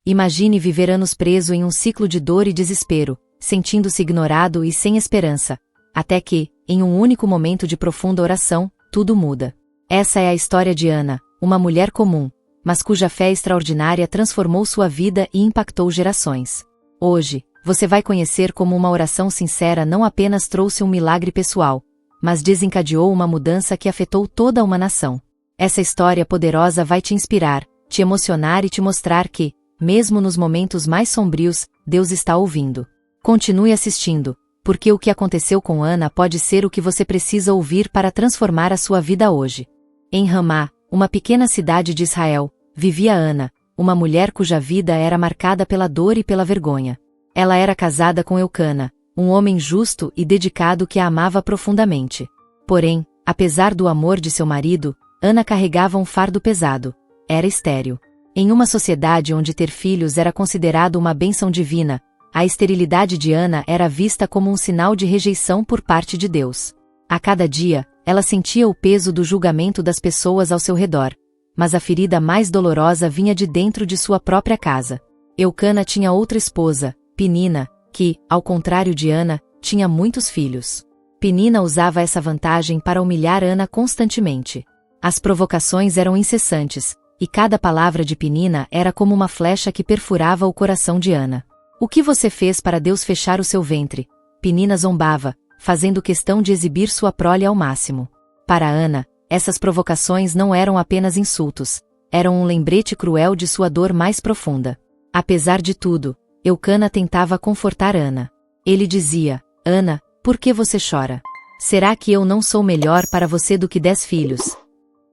Imagine viver anos preso em um ciclo de dor e desespero, sentindo-se ignorado e sem esperança, até que, em um único momento de profunda oração, tudo muda. Essa é a história de Ana, uma mulher comum, mas cuja fé extraordinária transformou sua vida e impactou gerações. Hoje, você vai conhecer como uma oração sincera não apenas trouxe um milagre pessoal, mas desencadeou uma mudança que afetou toda uma nação. Essa história poderosa vai te inspirar, te emocionar e te mostrar que, mesmo nos momentos mais sombrios, Deus está ouvindo. Continue assistindo, porque o que aconteceu com Ana pode ser o que você precisa ouvir para transformar a sua vida hoje. Em Ramá, uma pequena cidade de Israel, vivia Ana, uma mulher cuja vida era marcada pela dor e pela vergonha. Ela era casada com Eucana, um homem justo e dedicado que a amava profundamente. Porém, apesar do amor de seu marido, Ana carregava um fardo pesado. Era estéril. Em uma sociedade onde ter filhos era considerado uma bênção divina, a esterilidade de Ana era vista como um sinal de rejeição por parte de Deus. A cada dia, ela sentia o peso do julgamento das pessoas ao seu redor, mas a ferida mais dolorosa vinha de dentro de sua própria casa. Eucana tinha outra esposa, Penina, que, ao contrário de Ana, tinha muitos filhos. Penina usava essa vantagem para humilhar Ana constantemente. As provocações eram incessantes, e cada palavra de Penina era como uma flecha que perfurava o coração de Ana. O que você fez para Deus fechar o seu ventre? Penina zombava, fazendo questão de exibir sua prole ao máximo. Para Ana, essas provocações não eram apenas insultos, eram um lembrete cruel de sua dor mais profunda. Apesar de tudo, Eucana tentava confortar Ana. Ele dizia: Ana, por que você chora? Será que eu não sou melhor para você do que 10 filhos?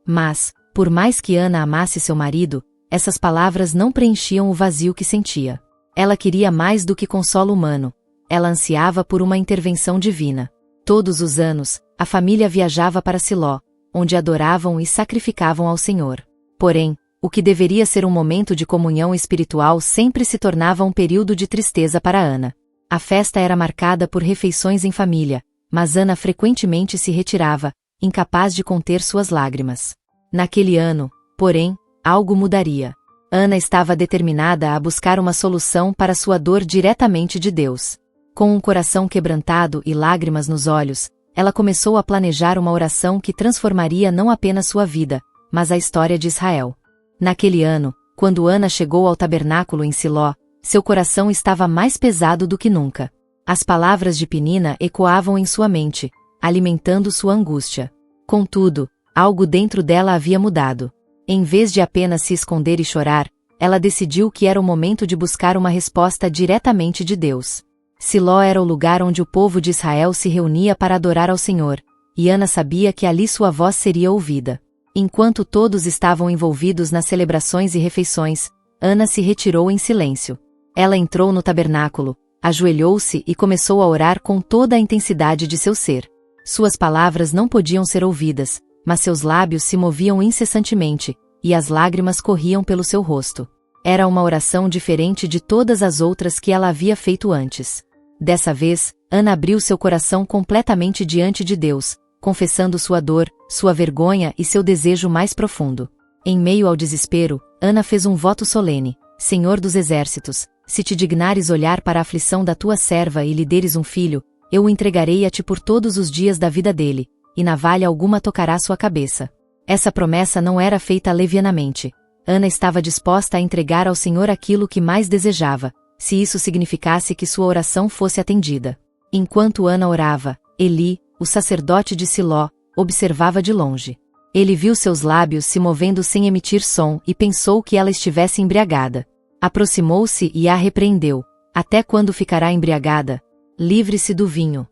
Mas, por mais que Ana amasse seu marido, essas palavras não preenchiam o vazio que sentia. Ela queria mais do que consolo humano. Ela ansiava por uma intervenção divina. Todos os anos, a família viajava para Siló, onde adoravam e sacrificavam ao Senhor. Porém, o que deveria ser um momento de comunhão espiritual sempre se tornava um período de tristeza para Ana. A festa era marcada por refeições em família, mas Ana frequentemente se retirava, incapaz de conter suas lágrimas. Naquele ano, porém, algo mudaria. Ana estava determinada a buscar uma solução para sua dor diretamente de Deus. Com um coração quebrantado e lágrimas nos olhos, ela começou a planejar uma oração que transformaria não apenas sua vida, mas a história de Israel. Naquele ano, quando Ana chegou ao tabernáculo em Siló, seu coração estava mais pesado do que nunca. As palavras de Penina ecoavam em sua mente, alimentando sua angústia. Contudo, algo dentro dela havia mudado. Em vez de apenas se esconder e chorar, ela decidiu que era o momento de buscar uma resposta diretamente de Deus. Siló era o lugar onde o povo de Israel se reunia para adorar ao Senhor, e Ana sabia que ali sua voz seria ouvida. Enquanto todos estavam envolvidos nas celebrações e refeições, Ana se retirou em silêncio. Ela entrou no tabernáculo, ajoelhou-se e começou a orar com toda a intensidade de seu ser. Suas palavras não podiam ser ouvidas, mas seus lábios se moviam incessantemente, e as lágrimas corriam pelo seu rosto. Era uma oração diferente de todas as outras que ela havia feito antes. Dessa vez, Ana abriu seu coração completamente diante de Deus, confessando sua dor, sua vergonha e seu desejo mais profundo. Em meio ao desespero, Ana fez um voto solene: Senhor dos exércitos, se te dignares olhar para a aflição da tua serva e lhe deres um filho, eu o entregarei a ti por todos os dias da vida dele, e navalha alguma tocará sua cabeça. Essa promessa não era feita levianamente. Ana estava disposta a entregar ao Senhor aquilo que mais desejava, se isso significasse que sua oração fosse atendida. Enquanto Ana orava, Eli, o sacerdote de Siló, observava de longe. Ele viu seus lábios se movendo sem emitir som e pensou que ela estivesse embriagada. Aproximou-se e a repreendeu: até quando ficará embriagada? Livre-se do vinho.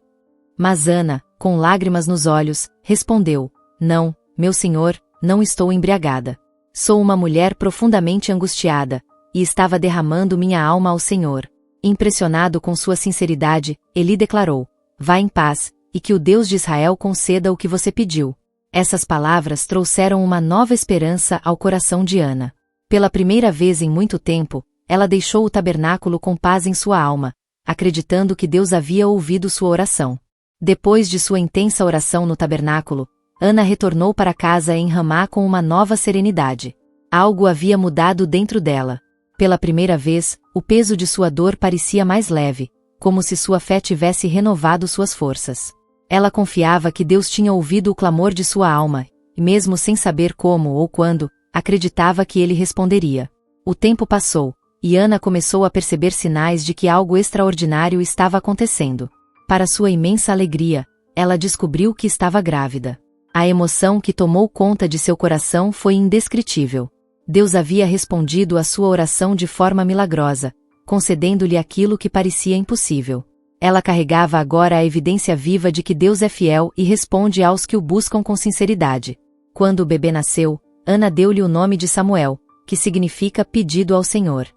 Mas Ana, com lágrimas nos olhos, respondeu: não, meu senhor, não estou embriagada. Sou uma mulher profundamente angustiada, e estava derramando minha alma ao Senhor. Impressionado com sua sinceridade, Eli declarou: vá em paz, e que o Deus de Israel conceda o que você pediu. Essas palavras trouxeram uma nova esperança ao coração de Ana. Pela primeira vez em muito tempo, ela deixou o tabernáculo com paz em sua alma, acreditando que Deus havia ouvido sua oração. Depois de sua intensa oração no tabernáculo, Ana retornou para casa em Ramá com uma nova serenidade. Algo havia mudado dentro dela. Pela primeira vez, o peso de sua dor parecia mais leve, como se sua fé tivesse renovado suas forças. Ela confiava que Deus tinha ouvido o clamor de sua alma, e mesmo sem saber como ou quando, acreditava que ele responderia. O tempo passou, e Ana começou a perceber sinais de que algo extraordinário estava acontecendo. Para sua imensa alegria, ela descobriu que estava grávida. A emoção que tomou conta de seu coração foi indescritível. Deus havia respondido à sua oração de forma milagrosa, concedendo-lhe aquilo que parecia impossível. Ela carregava agora a evidência viva de que Deus é fiel e responde aos que o buscam com sinceridade. Quando o bebê nasceu, Ana deu-lhe o nome de Samuel, que significa pedido ao Senhor.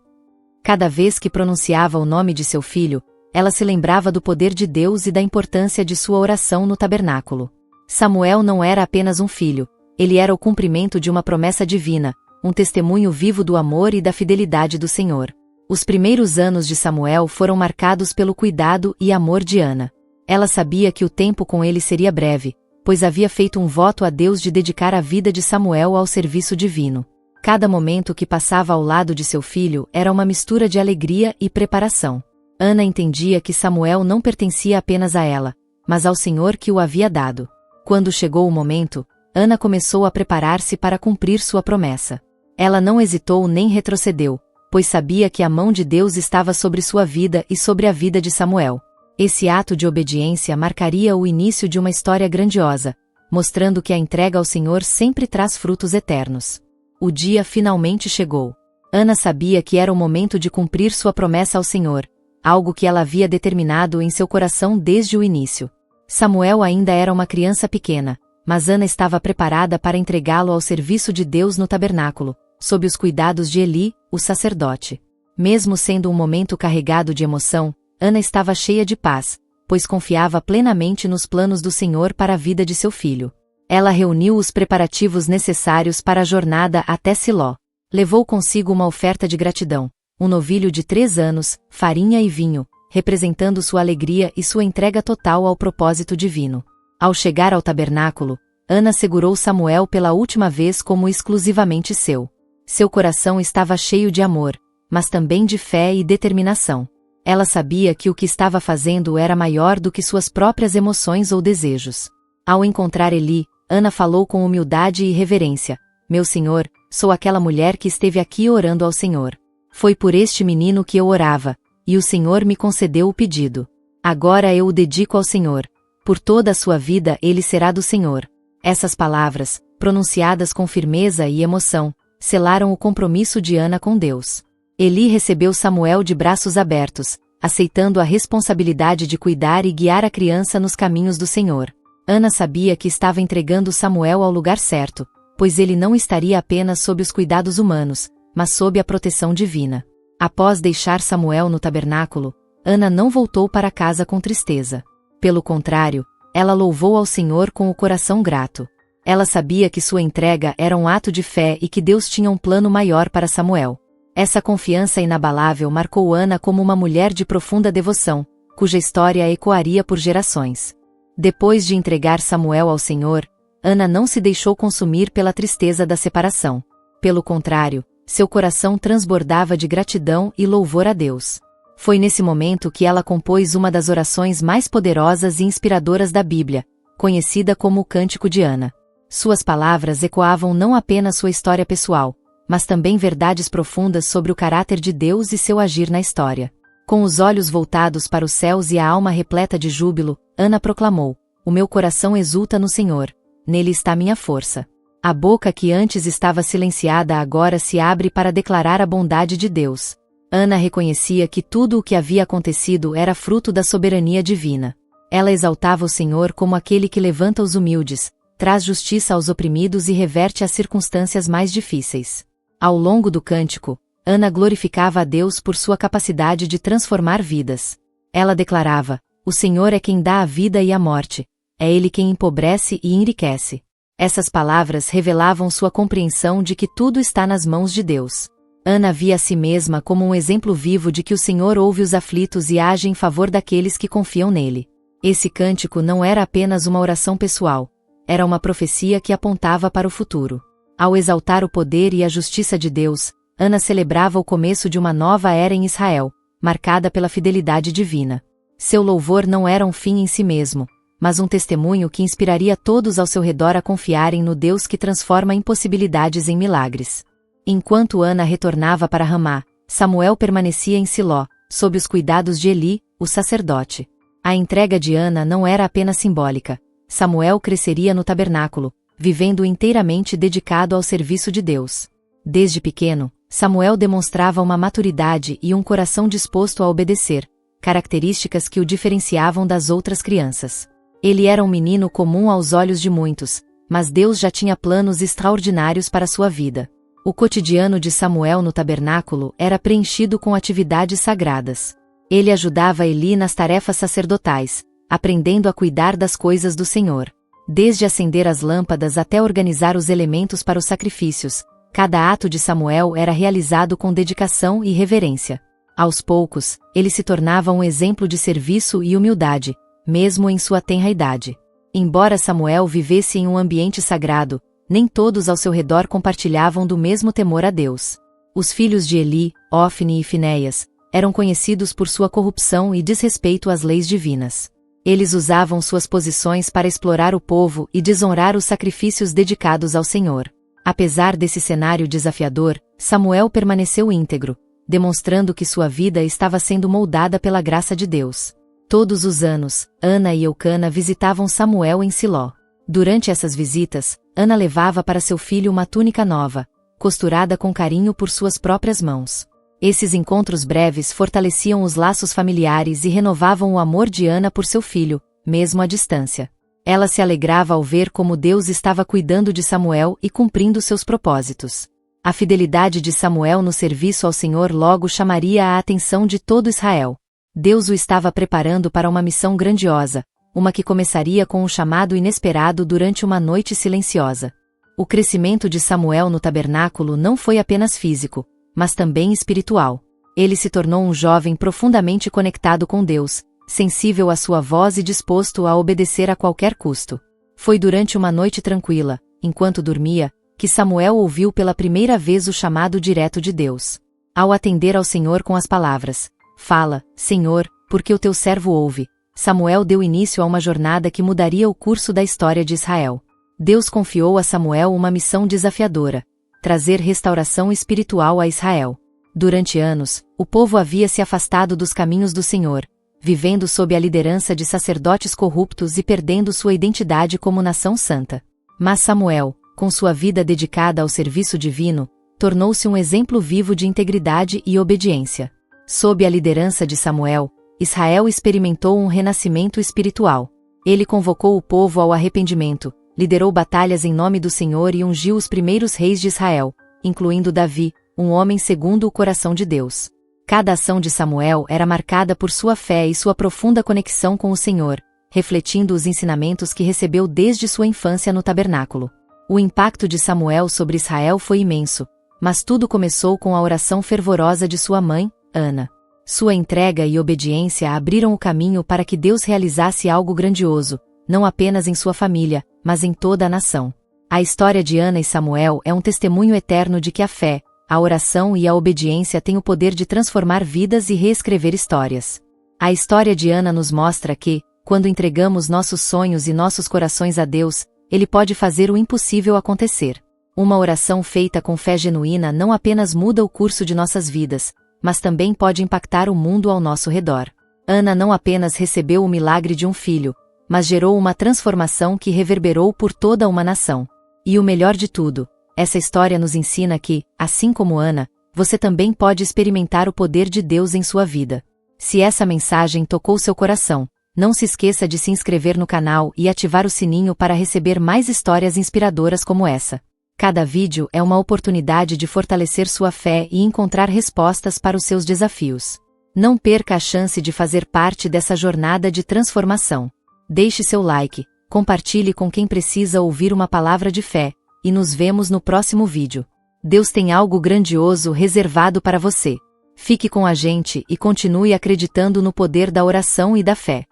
Cada vez que pronunciava o nome de seu filho, ela se lembrava do poder de Deus e da importância de sua oração no tabernáculo. Samuel não era apenas um filho, ele era o cumprimento de uma promessa divina, um testemunho vivo do amor e da fidelidade do Senhor. Os primeiros anos de Samuel foram marcados pelo cuidado e amor de Ana. Ela sabia que o tempo com ele seria breve, pois havia feito um voto a Deus de dedicar a vida de Samuel ao serviço divino. Cada momento que passava ao lado de seu filho era uma mistura de alegria e preparação. Ana entendia que Samuel não pertencia apenas a ela, mas ao Senhor que o havia dado. Quando chegou o momento, Ana começou a preparar-se para cumprir sua promessa. Ela não hesitou nem retrocedeu, pois sabia que a mão de Deus estava sobre sua vida e sobre a vida de Samuel. Esse ato de obediência marcaria o início de uma história grandiosa, mostrando que a entrega ao Senhor sempre traz frutos eternos. O dia finalmente chegou. Ana sabia que era o momento de cumprir sua promessa ao Senhor, algo que ela havia determinado em seu coração desde o início. Samuel ainda era uma criança pequena, mas Ana estava preparada para entregá-lo ao serviço de Deus no tabernáculo, sob os cuidados de Eli, o sacerdote. Mesmo sendo um momento carregado de emoção, Ana estava cheia de paz, pois confiava plenamente nos planos do Senhor para a vida de seu filho. Ela reuniu os preparativos necessários para a jornada até Siló. Levou consigo uma oferta de gratidão, um novilho de 3 anos, farinha e vinho, representando sua alegria e sua entrega total ao propósito divino. Ao chegar ao tabernáculo, Ana segurou Samuel pela última vez como exclusivamente seu. Seu coração estava cheio de amor, mas também de fé e determinação. Ela sabia que o que estava fazendo era maior do que suas próprias emoções ou desejos. Ao encontrar Eli, Ana falou com humildade e reverência: "Meu senhor, sou aquela mulher que esteve aqui orando ao Senhor. Foi por este menino que eu orava, e o Senhor me concedeu o pedido. Agora eu o dedico ao Senhor. Por toda a sua vida ele será do Senhor." Essas palavras, pronunciadas com firmeza e emoção, selaram o compromisso de Ana com Deus. Eli recebeu Samuel de braços abertos, aceitando a responsabilidade de cuidar e guiar a criança nos caminhos do Senhor. Ana sabia que estava entregando Samuel ao lugar certo, pois ele não estaria apenas sob os cuidados humanos, mas sob a proteção divina. Após deixar Samuel no tabernáculo, Ana não voltou para casa com tristeza. Pelo contrário, ela louvou ao Senhor com o coração grato. Ela sabia que sua entrega era um ato de fé e que Deus tinha um plano maior para Samuel. Essa confiança inabalável marcou Ana como uma mulher de profunda devoção, cuja história ecoaria por gerações. Depois de entregar Samuel ao Senhor, Ana não se deixou consumir pela tristeza da separação. Pelo contrário, seu coração transbordava de gratidão e louvor a Deus. Foi nesse momento que ela compôs uma das orações mais poderosas e inspiradoras da Bíblia, conhecida como o Cântico de Ana. Suas palavras ecoavam não apenas sua história pessoal, mas também verdades profundas sobre o caráter de Deus e seu agir na história. Com os olhos voltados para os céus e a alma repleta de júbilo, Ana proclamou: "O meu coração exulta no Senhor, nele está minha força." A boca que antes estava silenciada agora se abre para declarar a bondade de Deus. Ana reconhecia que tudo o que havia acontecido era fruto da soberania divina. Ela exaltava o Senhor como aquele que levanta os humildes, traz justiça aos oprimidos e reverte as circunstâncias mais difíceis. Ao longo do cântico, Ana glorificava a Deus por sua capacidade de transformar vidas. Ela declarava: "O Senhor é quem dá a vida e a morte. É Ele quem empobrece e enriquece." Essas palavras revelavam sua compreensão de que tudo está nas mãos de Deus. Ana via a si mesma como um exemplo vivo de que o Senhor ouve os aflitos e age em favor daqueles que confiam nele. Esse cântico não era apenas uma oração pessoal, era uma profecia que apontava para o futuro. Ao exaltar o poder e a justiça de Deus, Ana celebrava o começo de uma nova era em Israel, marcada pela fidelidade divina. Seu louvor não era um fim em si mesmo, mas um testemunho que inspiraria todos ao seu redor a confiarem no Deus que transforma impossibilidades em milagres. Enquanto Ana retornava para Ramá, Samuel permanecia em Siló, sob os cuidados de Eli, o sacerdote. A entrega de Ana não era apenas simbólica. Samuel cresceria no tabernáculo, vivendo inteiramente dedicado ao serviço de Deus. Desde pequeno, Samuel demonstrava uma maturidade e um coração disposto a obedecer, características que o diferenciavam das outras crianças. Ele era um menino comum aos olhos de muitos, mas Deus já tinha planos extraordinários para sua vida. O cotidiano de Samuel no tabernáculo era preenchido com atividades sagradas. Ele ajudava Eli nas tarefas sacerdotais, aprendendo a cuidar das coisas do Senhor. Desde acender as lâmpadas até organizar os elementos para os sacrifícios, cada ato de Samuel era realizado com dedicação e reverência. Aos poucos, ele se tornava um exemplo de serviço e humildade, mesmo em sua tenra idade. Embora Samuel vivesse em um ambiente sagrado, nem todos ao seu redor compartilhavam do mesmo temor a Deus. Os filhos de Eli, Ofni e Finéias, eram conhecidos por sua corrupção e desrespeito às leis divinas. Eles usavam suas posições para explorar o povo e desonrar os sacrifícios dedicados ao Senhor. Apesar desse cenário desafiador, Samuel permaneceu íntegro, demonstrando que sua vida estava sendo moldada pela graça de Deus. Todos os anos, Ana e Eucana visitavam Samuel em Siló. Durante essas visitas, Ana levava para seu filho uma túnica nova, costurada com carinho por suas próprias mãos. Esses encontros breves fortaleciam os laços familiares e renovavam o amor de Ana por seu filho, mesmo à distância. Ela se alegrava ao ver como Deus estava cuidando de Samuel e cumprindo seus propósitos. A fidelidade de Samuel no serviço ao Senhor logo chamaria a atenção de todo Israel. Deus o estava preparando para uma missão grandiosa, uma que começaria com um chamado inesperado durante uma noite silenciosa. O crescimento de Samuel no tabernáculo não foi apenas físico, mas também espiritual. Ele se tornou um jovem profundamente conectado com Deus, sensível à sua voz e disposto a obedecer a qualquer custo. Foi durante uma noite tranquila, enquanto dormia, que Samuel ouviu pela primeira vez o chamado direto de Deus. Ao atender ao Senhor com as palavras: "Fala, Senhor, porque o teu servo ouve", Samuel deu início a uma jornada que mudaria o curso da história de Israel. Deus confiou a Samuel uma missão desafiadora: trazer restauração espiritual a Israel. Durante anos, o povo havia se afastado dos caminhos do Senhor, vivendo sob a liderança de sacerdotes corruptos e perdendo sua identidade como nação santa. Mas Samuel, com sua vida dedicada ao serviço divino, tornou-se um exemplo vivo de integridade e obediência. Sob a liderança de Samuel, Israel experimentou um renascimento espiritual. Ele convocou o povo ao arrependimento, liderou batalhas em nome do Senhor e ungiu os primeiros reis de Israel, incluindo Davi, um homem segundo o coração de Deus. Cada ação de Samuel era marcada por sua fé e sua profunda conexão com o Senhor, refletindo os ensinamentos que recebeu desde sua infância no tabernáculo. O impacto de Samuel sobre Israel foi imenso, mas tudo começou com a oração fervorosa de sua mãe, Ana. Sua entrega e obediência abriram o caminho para que Deus realizasse algo grandioso, não apenas em sua família, mas em toda a nação. A história de Ana e Samuel é um testemunho eterno de que a fé, a oração e a obediência têm o poder de transformar vidas e reescrever histórias. A história de Ana nos mostra que, quando entregamos nossos sonhos e nossos corações a Deus, Ele pode fazer o impossível acontecer. Uma oração feita com fé genuína não apenas muda o curso de nossas vidas, mas também pode impactar o mundo ao nosso redor. Ana não apenas recebeu o milagre de um filho, mas gerou uma transformação que reverberou por toda uma nação. E o melhor de tudo, essa história nos ensina que, assim como Ana, você também pode experimentar o poder de Deus em sua vida. Se essa mensagem tocou seu coração, não se esqueça de se inscrever no canal e ativar o sininho para receber mais histórias inspiradoras como essa. Cada vídeo é uma oportunidade de fortalecer sua fé e encontrar respostas para os seus desafios. Não perca a chance de fazer parte dessa jornada de transformação. Deixe seu like, compartilhe com quem precisa ouvir uma palavra de fé, e nos vemos no próximo vídeo. Deus tem algo grandioso reservado para você. Fique com a gente e continue acreditando no poder da oração e da fé.